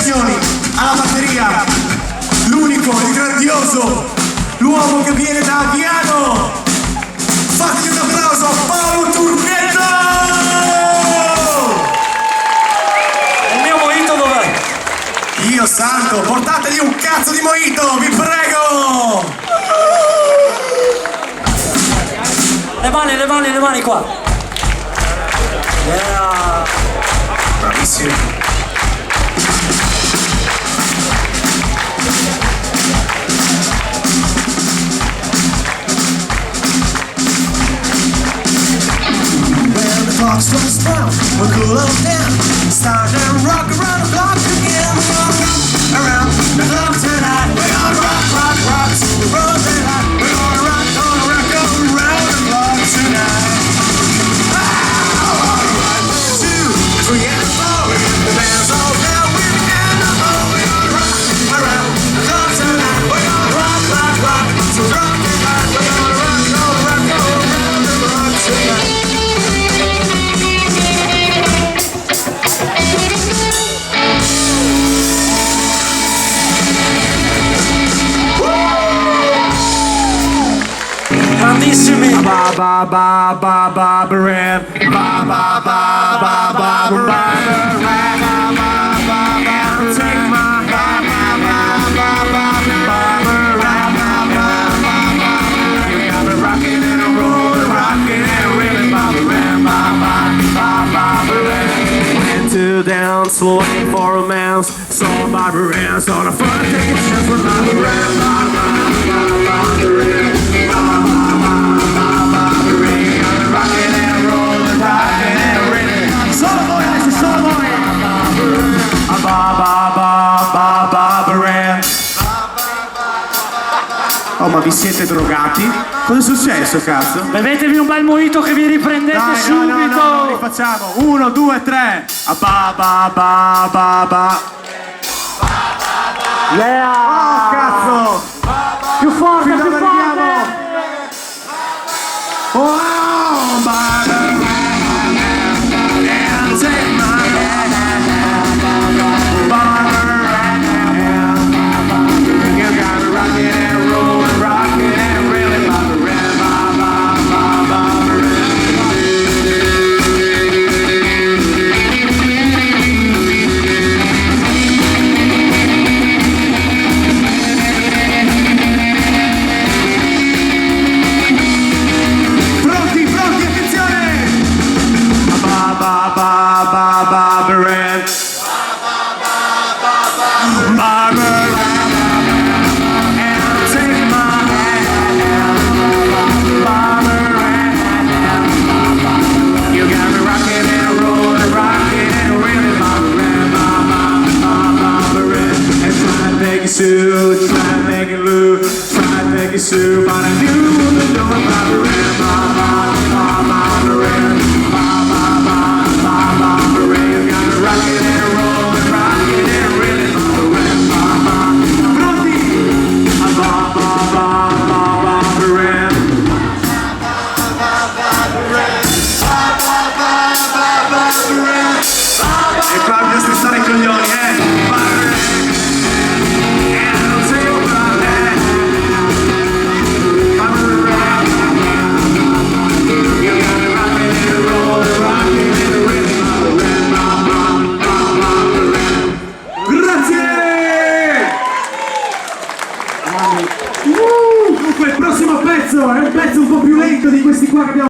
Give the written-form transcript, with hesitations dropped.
percussioni, alla batteria, l'unico, il grandioso, l'uomo che viene da Aviano. Fatti un applauso a Paolo Turchetto! Il mio mojito dov'è? Dio santo, portategli un cazzo di mojito, vi prego! Le mani qua. Yeah. Bravissimo. Clock strikes down, we'll cool off down. Start and rock around the clock again. We're gonna rock around the clock tonight. We're gonna rock, rock to the road tonight. We're gonna rock around the clock tonight. One, two, three, and four. The band's all down with the animal. We're gonna rock around the clock tonight. We're gonna rock to rock tonight. We're gonna rock around the clock tonight. Grandissimi. Ba ba ba ba ba ba ba ba ba ba ba to dance, waiting for romance. So Barbarians on a fun, take a chance for Barbarian. Oh, ma vi siete drogati? Cosa è successo, cazzo? Bevetevi un bel mojito che vi riprendete subito. No, rifacciamo. 1, 2, 3. Ba ba ba ba ba. Yeah. Oh, cazzo! Più forte, Qui più dove forte. arriviamo? Oh, Sue, try to make it loose, try to make it Sue, but I knew the door Barbarian, Barbarian, Barbarian, you gotta rock it and roll and rock it and really Barbarian, pronti? Barbarian, e qua bisogna stressare i coglioni, Dunque il prossimo